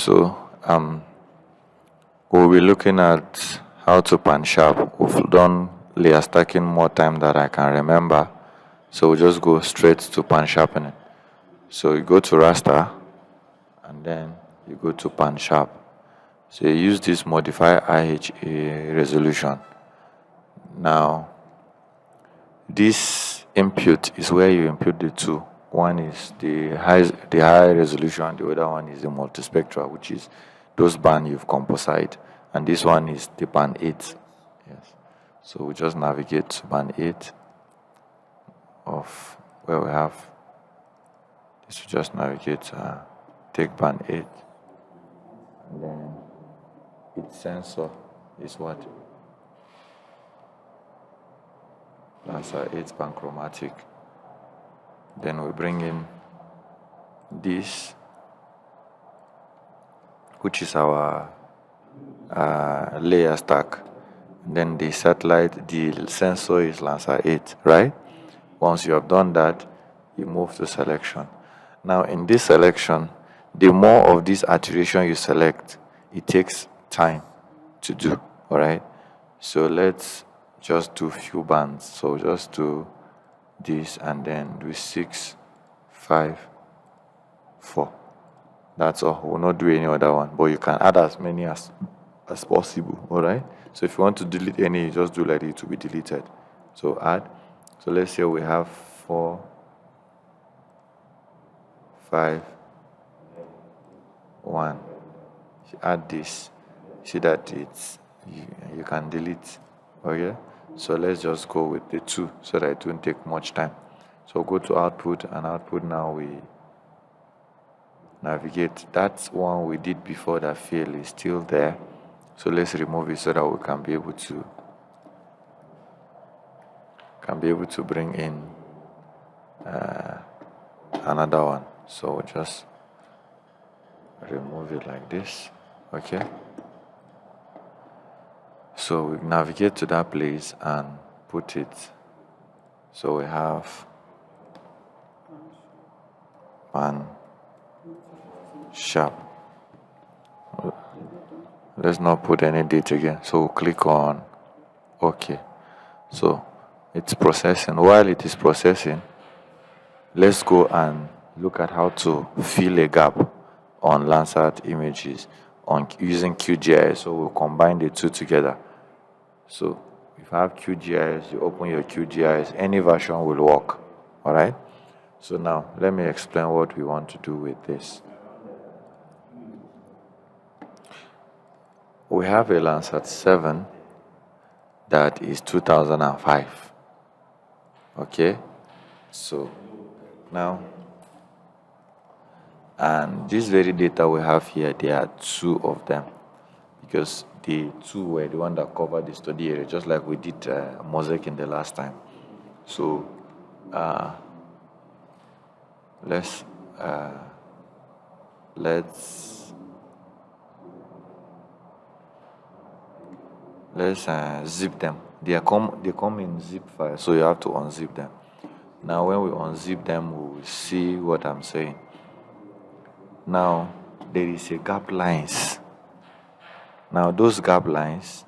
So we'll be looking at how to pan sharp. We've done layer stacking more time than I can remember, so we'll just go straight to Pansharpening. So you go to raster and then you go to pan sharp. So you use this modify IHA resolution. Now this input is where you input the two. One is the high resolution, the other one is the multispectral, which is those band you've composite, and this one is the band 8. Yes. So we just navigate to band 8 of where we have this. We just navigate, take band 8, and then its sensor is what? Lancer 8 panchromatic. Then we bring in this, which is our layer stack. Then the satellite, the sensor is Lancer 8, right? Once you have done that, you move to selection. Now in this selection, the more of this iteration you select, it takes time to do, all right? So let's just do few bands. So just do this and then do 6, 5, 4. That's all. We'll not do any other one, but you can add as many as possible, all right? So if you want to delete any, you just do like it to be deleted. So add. So let's say we have 4, 5, 1. You add this, see that it's you can delete. Okay, so let's just go with the 2 so that it won't take much time. So go to output, and output, now we navigate. That one we did before that failed is still there, so let's remove it so that we can be able to bring in another one. So just remove it like this. Okay, so we navigate to that place and put it. So we have pan sharp. Let's not put any date again. So we'll click on OK. So it's processing. While it is processing, let's go and look at how to fill a gap on Landsat images using QGIS. So we'll combine the two together. So if you have QGIS, you open your QGIS, any version will work. All right. So now let me explain what we want to do with this. We have a Landsat 7 that is 2005. Okay. So now, and this very data we have here, there are 2 of them, because the 2 were the one that covered the study area, just like we did mosaic in the last time. So let's zip them. They come in zip file, so you have to unzip them. Now when we unzip them, we will see what I'm saying. Now there is a gap lines. Now those gap lines,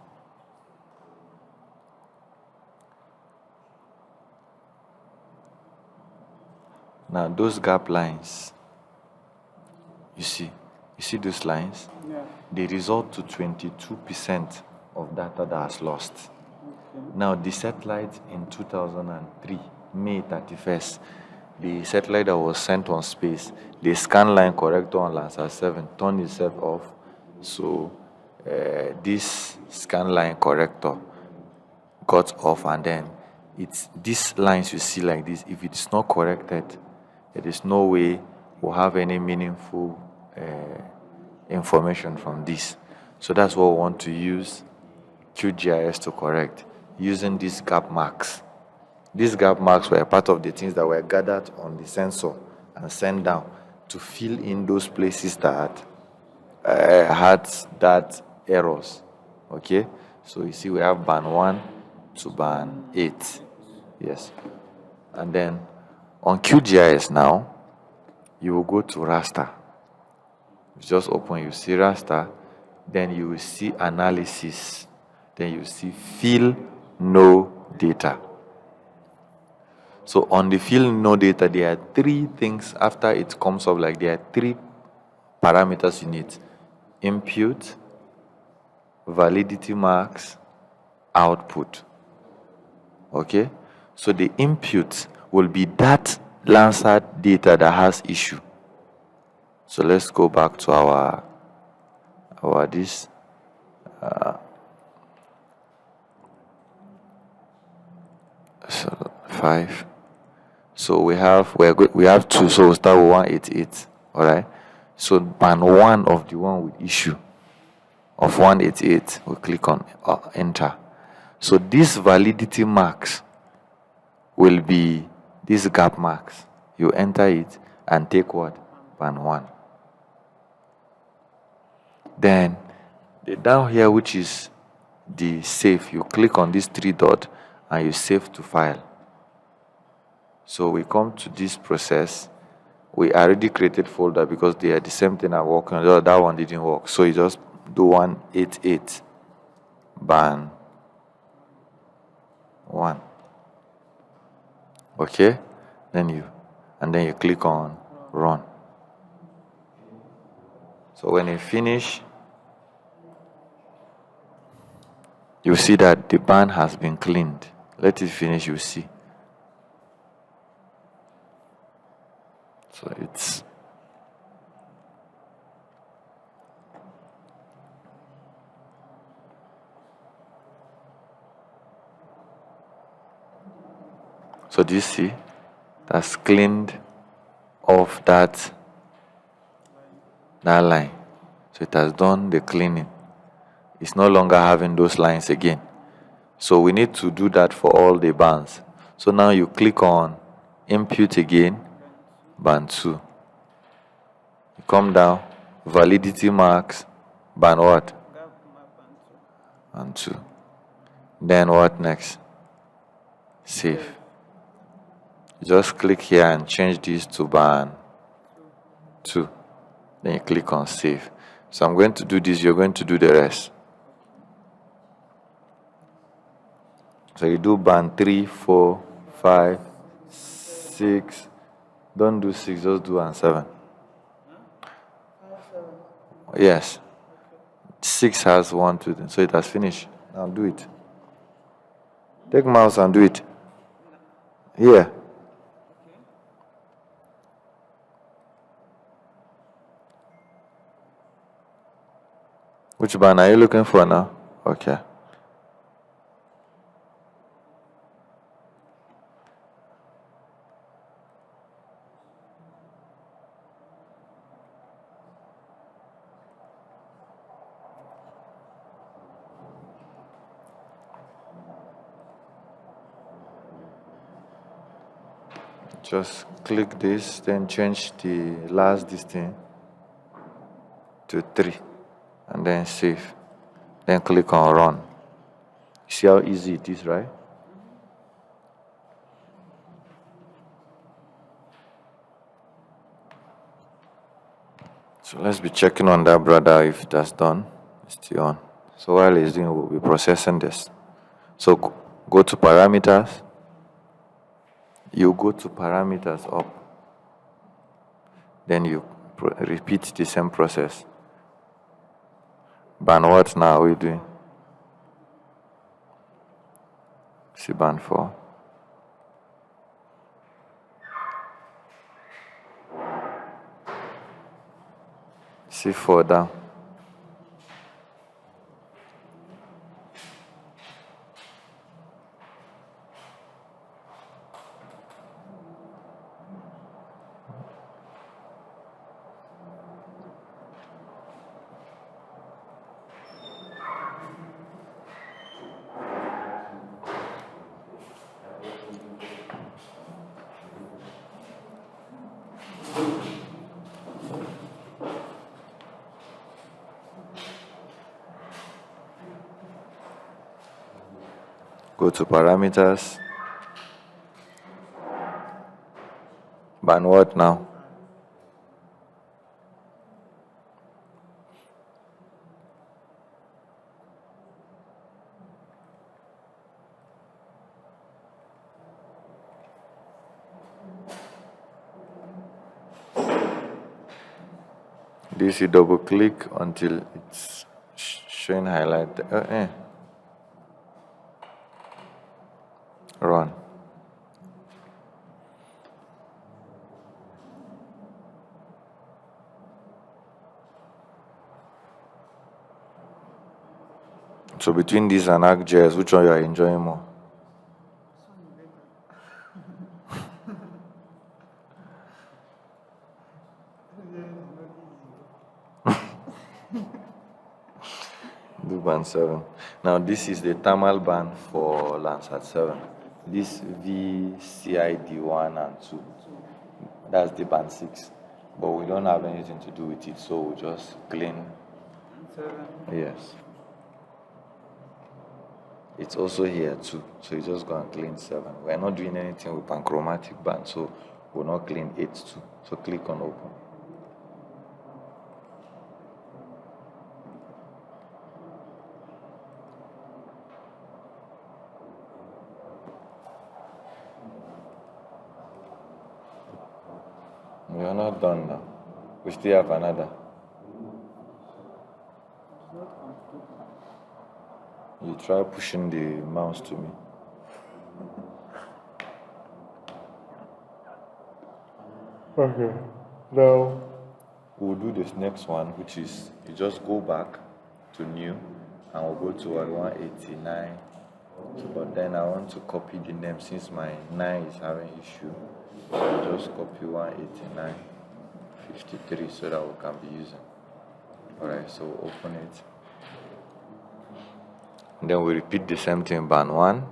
you see those lines? Yeah. They result to 22% of data that is lost. Okay. Now the satellite in 2003, May 31st, the satellite that was sent on space, the scanline corrector on Landsat 7 turned itself off. So this scanline corrector got off, and then it's these lines you see like this. If it is not corrected, there is no way we'll have any meaningful information from this. So that's what we want to use QGIS to correct, using these gap marks. These gap marks were part of the things that were gathered on the sensor and sent down to fill in those places that had that errors. Okay, so you see we have band 1 to band 8. Yes, and then on QGIS now, you will go to raster. Just open, you see raster, then you will see analysis, then you see fill no data. So on the fill no data, there are three things after it comes up, like there are three parameters you need: input, validity marks, output. Okay, so the input will be that Lancer data that has issue. So let's go back to our this so 5. So we have two. So we'll start with 188. All right. So band 1 of the one with issue of 188, we click on enter. So this validity marks will be this gap marks. You enter it and take what? Band 1. Then down here, which is the save, you click on this 3 dot and you save to file. So we come to this process. We already created folder because they are the same thing I'm working on. That one didn't work. So you just do 188 band 1. Okay? Then you click on run. So when you finish, you see that the band has been cleaned. Let it finish, you see. So do you see? That's cleaned off that line. So it has done the cleaning. It's no longer having those lines again. So we need to do that for all the bands. So now you click on input again, band 2. You come down, validity marks, band what? Band 2. Then what next? Save. Just click here and change this to band 2. Then you click on save. So I'm going to do this, you're going to do the rest. So you do band 3, 4, 5, 6. Don't do 6, just do and 7. Yes. 6 has 1, 2, so it has finished. Now do it. Take mouse and do it. Here. Which band are you looking for now? Okay. Just click this, then change the last distance to 3, and then save. Then click on run. See how easy it is, right? So let's be checking on that brother if that's done. It's still on. So while it's doing, we'll be processing this. So go to parameters. You go to parameters up. Then you repeat the same process. Band what now are we doing? See band 4. See 4 down. Go to parameters. Band what now? Do you see double click until it's showing highlight? Run. So between this and ArcGIS, which one you are enjoying more? Do band 7. Now this is the thermal band for Landsat 7. This VCID1 and 2. That's the band 6. But we don't have anything to do with it, so we just clean. 7. Yes. It's also here too, so you just go and clean 7. We're not doing anything with panchromatic band, so we'll not clean 8 too. So click on open. We are not done now. We still have another. You try pushing the mouse to me. Okay. Now we'll do this next one, which is you just go back to new and we'll go to 189. But then I want to copy the name since my 9 is having issue. I'll just copy 189.53 so that we can be using. Alright, so open it. And then we repeat the same thing, band 1.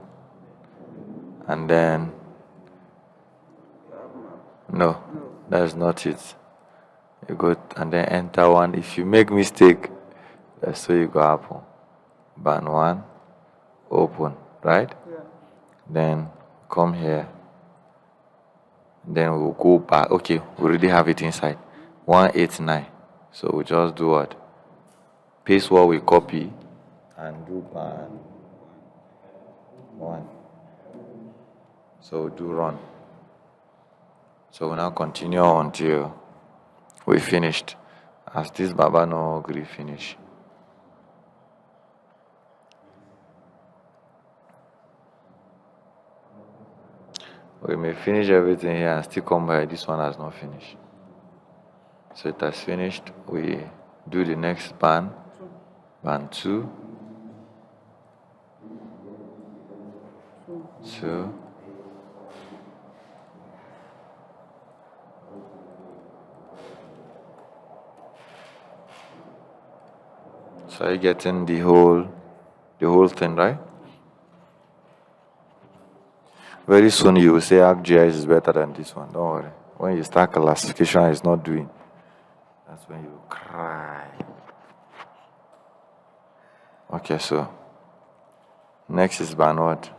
And then, no, that's not it. You go and then enter 1. If you make mistake, that's so you go happen. Band 1, open, right? Yeah. Then come here. Then we'll go back. Okay, we already have it inside. 189. So we just do what? Paste what we copy and do band 1. So do run. So we now continue until we finished. As this Baba no agree finish. We may finish everything here and still come by. This one has not finished. So it has finished. We do the next band. Band 2. 2. So you're getting the whole thing, right? Very soon you will say ArcGIS is better than this one. Don't worry. When you start classification, it's not doing. That's when you cry. Okay, so next is band what?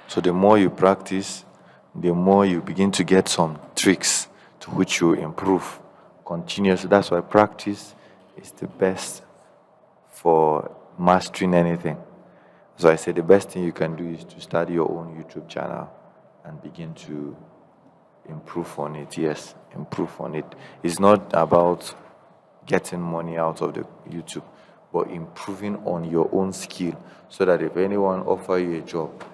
So the more you practice, the more you begin to get some tricks to which you improve continuously. That's why practice is the best for mastering anything. So I say the best thing you can do is to start your own YouTube channel and begin to improve on it. Yes, improve on it. It's not about getting money out of the YouTube, but improving on your own skill so that if anyone offer you a job,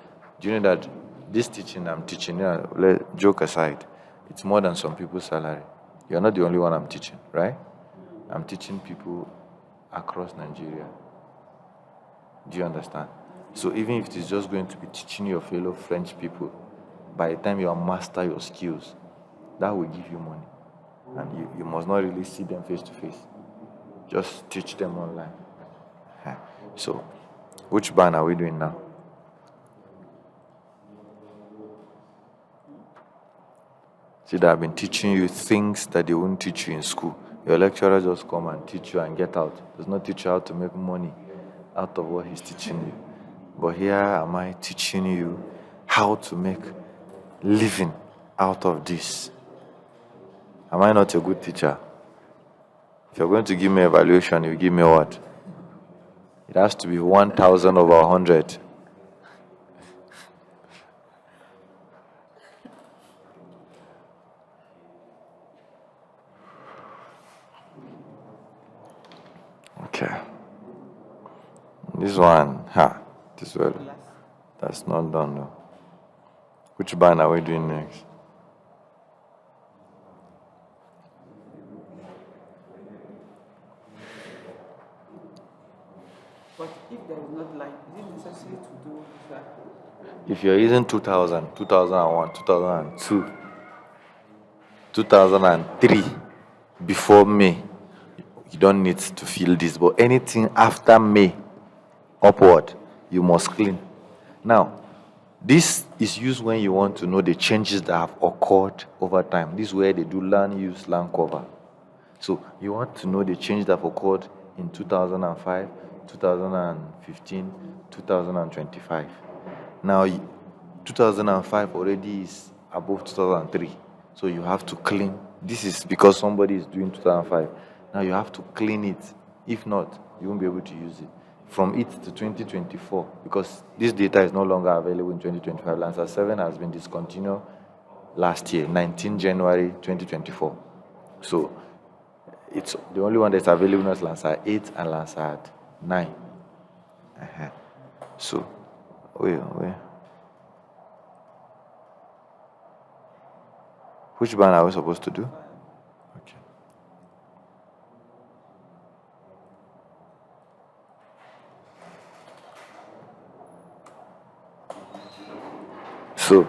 do you know that this teaching I'm teaching, joke aside, it's more than some people's salary. You're not the only one I'm teaching, right? I'm teaching people across Nigeria. Do you understand? So even if it is just going to be teaching your fellow French people, by the time you master your skills, that will give you money. And you must not really see them face to face. Just teach them online. So, which band are we doing now? See, that I've been teaching you things that they won't teach you in school. Your lecturer just come and teach you and get out. Does not teach you how to make money out of what he's teaching you. But here am I teaching you how to make living out of this. Am I not a good teacher? If you're going to give me evaluation, you give me what? It has to be 1,000 over 100. Okay. This one, this one, that's not done though. Which band are we doing next? But if there is not line, is it necessary to do that? If you're using 2000, 2001, 2002, 2003, before May, you don't need to fill this. But anything after May, upward, you must clean. Now, this is used when you want to know the changes that have occurred over time. This is where they do land use, land cover. So you want to know the change that have occurred in 2005, 2015, 2025. Now, 2005 already is above 2003. So you have to clean. This is because somebody is doing 2005. Now you have to clean it. If not, you won't be able to use it. From it to 2024, because this data is no longer available in 2025. Lancer 7 has been discontinued last year, 19 January 2024. So it's the only one that's available is Lancer 8 and Lancer 9. So, wait. Which band are we supposed to do? Okay. So,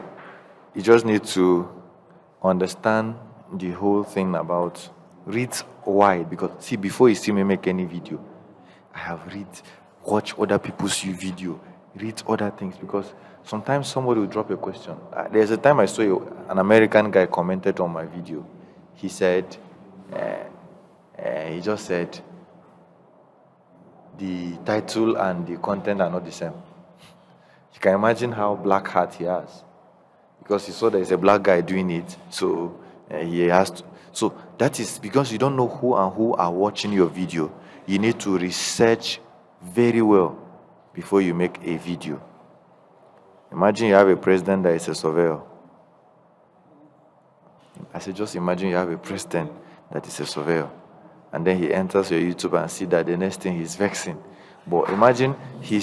you just need to understand the whole thing about read wide, because see, before you see me make any video, I have watch other people's video, read other things, because sometimes somebody will drop a question. There's a time I saw an American guy commented on my video. He said, he just said, the title and the content are not the same. You can imagine how black hat he has, because he saw there's a black guy doing it, so he has to. So that is because you don't know who are watching your video. You need to research very well before you make a video. Imagine you have a president that is a surveyor. I said, just imagine you have a president that is a surveyor, and then he enters your YouTube and see that the next thing he's vexing. But imagine he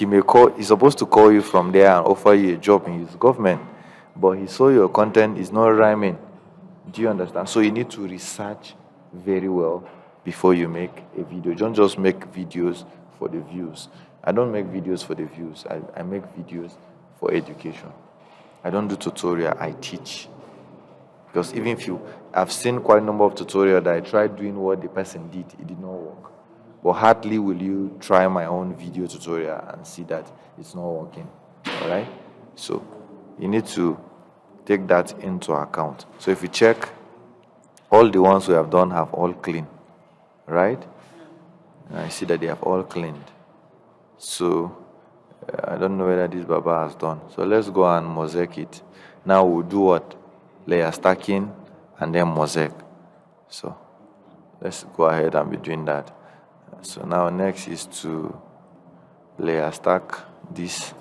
may call. He's supposed to call you from there and offer you a job in his government, but he saw your content is not rhyming. Do you understand? So you need to research very well before you make a video. Don't just make videos for the views. I don't make videos for the views. I make videos for education. I don't do tutorial, I teach. Because even if I've seen quite a number of tutorials that I tried doing what the person did, it did not work. But hardly will you try my own video tutorial and see that it's not working. All right? So you need to take that into account. So if you check, all the ones we have done have all cleaned, right? And I see that they have all cleaned. So I don't know whether this Baba has done. So let's go and mosaic it. Now we'll do what? Layer stacking and then mosaic. So let's go ahead and be doing that. So now next is to layer stack this.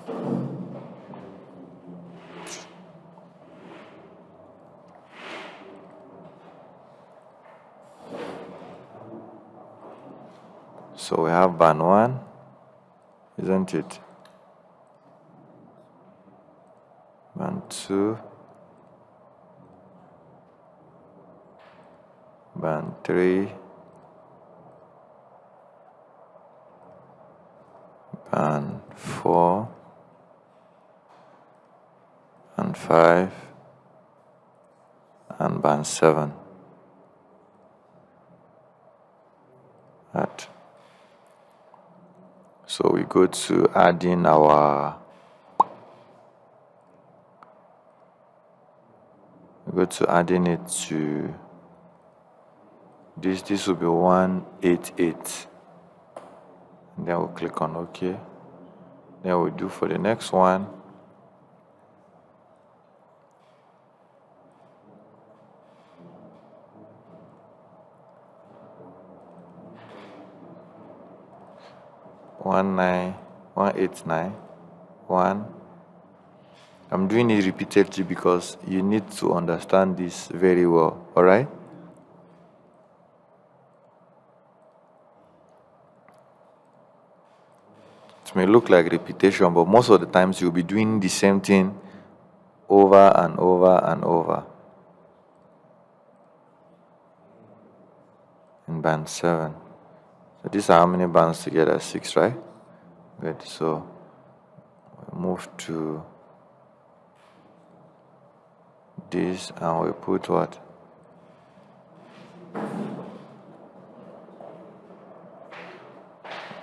So we have band 1, isn't it? Band 2, band 3, band 4, and 5, and band 7. That. So we go to add in our, it to this will be 188, and then we'll click on OK. Then we'll do for the next one. 189, 1. I'm doing it repeatedly because you need to understand this very well, all right? It may look like repetition, but most of the times you'll be doing the same thing over and over and over. In band 7. So these are how many bands together? 6, right? Good. So we move to this and we put what?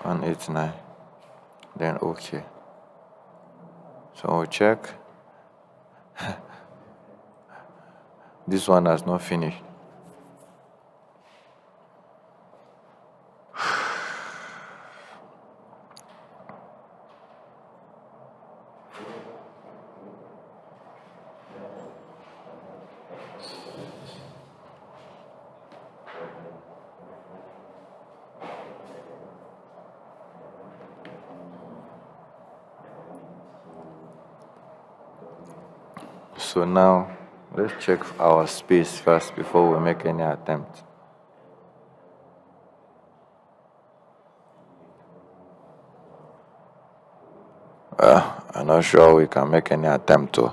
On 89. Then okay. So we check. This one has not finished. So now let's check our space first before we make any attempt. I'm not sure we can make any attempt to.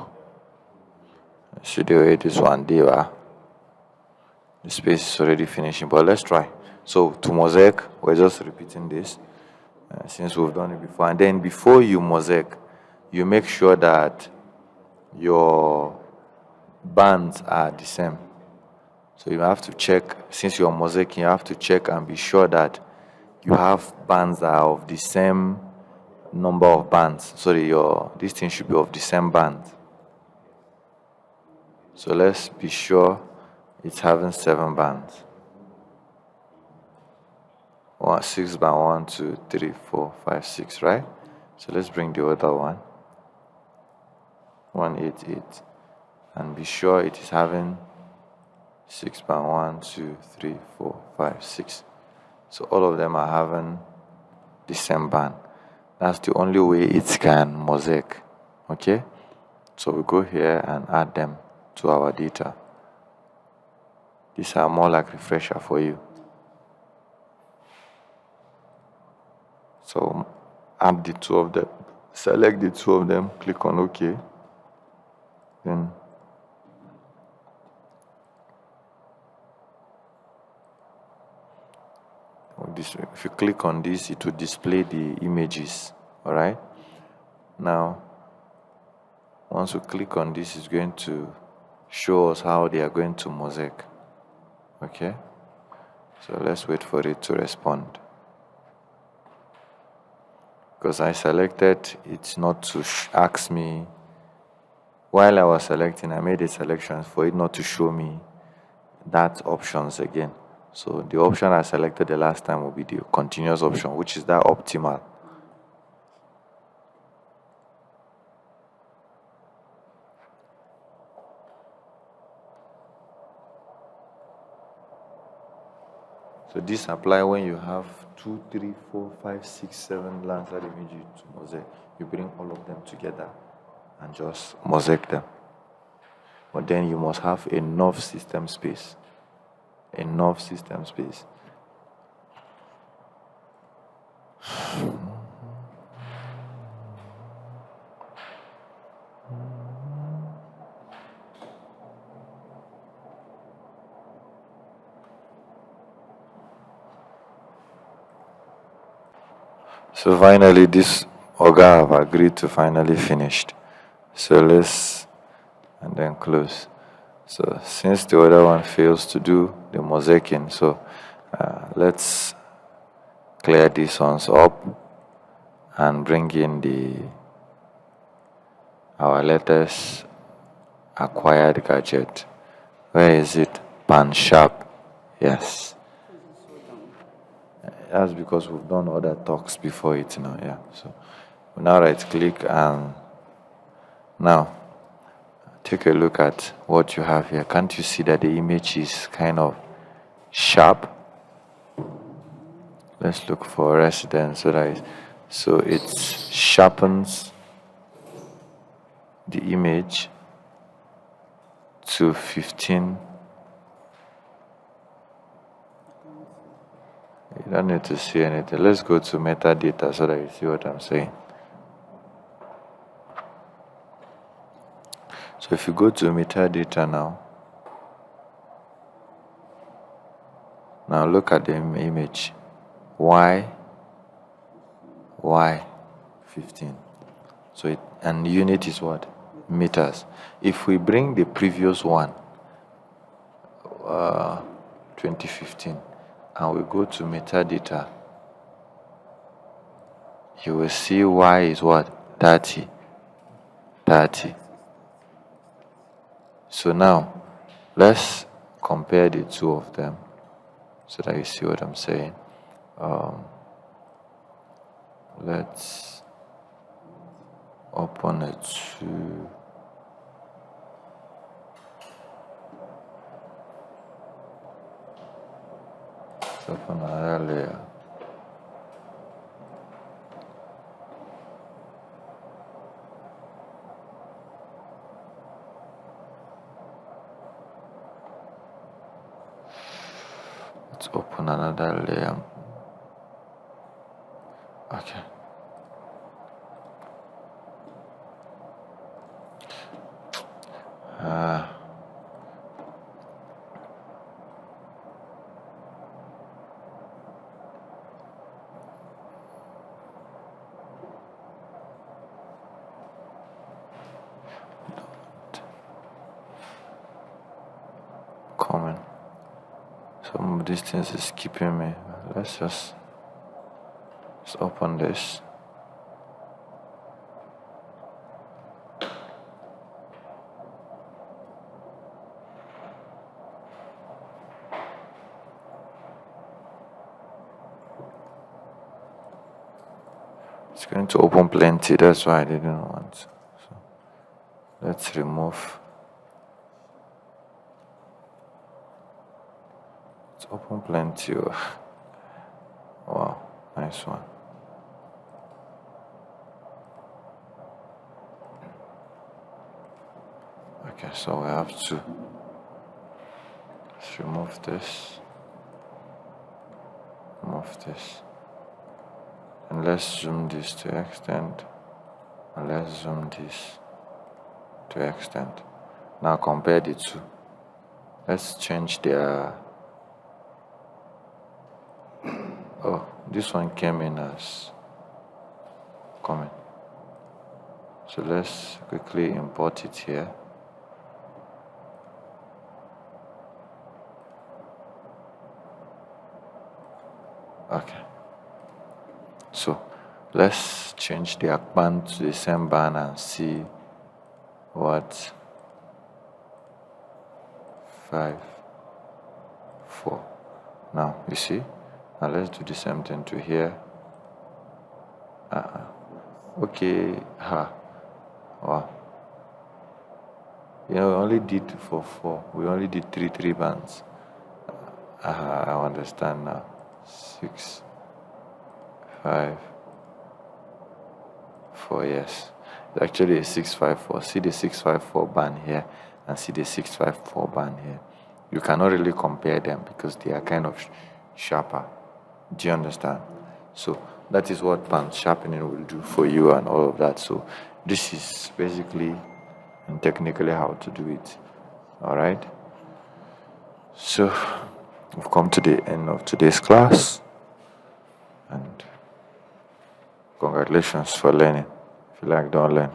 See the way this one did. The space is already finishing, but let's try. So to mosaic, we're just repeating this since we've done it before. And then before you mosaic, you make sure that your bands are the same. So you have to check, since you're mosaicing, you have to check and be sure that you have bands that are of the same number of bands. Sorry, this thing should be of the same band. So let's be sure it's having 7 bands. 6 by 1, 2, 3, 4, 5, 6, right? So let's bring the other one. 188. And be sure it is having 6 by 1, 2, 3, 4, 5, 6. So all of them are having the same band. That's the only way it can mosaic. Okay? So we go here and add them to our data. These are more like refresher for you. So add the 2 of them, select the 2 of them, click on OK. Then if you click on this, it will display the images. All right. Now, once we click on this, it's going to show us how they are going to mosaic. Okay. So let's wait for it to respond. Because I selected, it's not to ask me. While I was selecting, I made a selection for it not to show me that options again. So the option I selected the last time will be the continuous option, which is that optimal. So this apply when you have 2, 3, 4, 5, 6, 7 Landsat images to mosaic. You bring all of them together and just mosaic them. But then you must have enough system space. Enough system space. So finally, this Oga have agreed to finally finished. So let's, and then close. So since the other one fails to do the mosaicing, so let's clear these ones up and bring in our latest acquired gadget. Where is it? Pansharp. Yes. That's because we've done other talks before it now, yeah. So we now right click and now take a look at what you have here. Can't you see that the image is kind of sharp? Let's look for residence so that So it sharpens the image to 15. You don't need to see anything. Let's go to metadata so that you see what I'm saying. So if you go to metadata now look at the image. Y 15. So and unit is what? Meters. If we bring the previous one, 2015, and we go to metadata, you will see Y is what? 30. So now let's compare the two of them so that you see what I'm saying. Let's open it to open another layer. Let's open another layer. Okay. Coming. Some of these things is keeping me. Let's just open this. It's going to open plenty, that's why I didn't want. So let's remove. It's open plenty. Wow, nice one. Okay, so we have to remove this, and let's zoom this to extent, and let's zoom this to extent. Now compare the two. Let's change their. Oh, this one came in as comment. So let's quickly import it here. Okay. So let's change the band to the same band and see what 5, 4. Now you see. Now let's do the same thing to here. Okay. Wow. We only did for 4. We only did 3 bands. I understand now. 6, 5, 4. Yes. It's actually a 654. See the 654 band here and see the 654 band here. You cannot really compare them because they are kind of sharper. Do you understand? So that is what Pansharpening will do for you and all of that. So this is basically and technically how to do it. All right. So we've come to the end of today's class, and congratulations for learning. If you like, don't learn.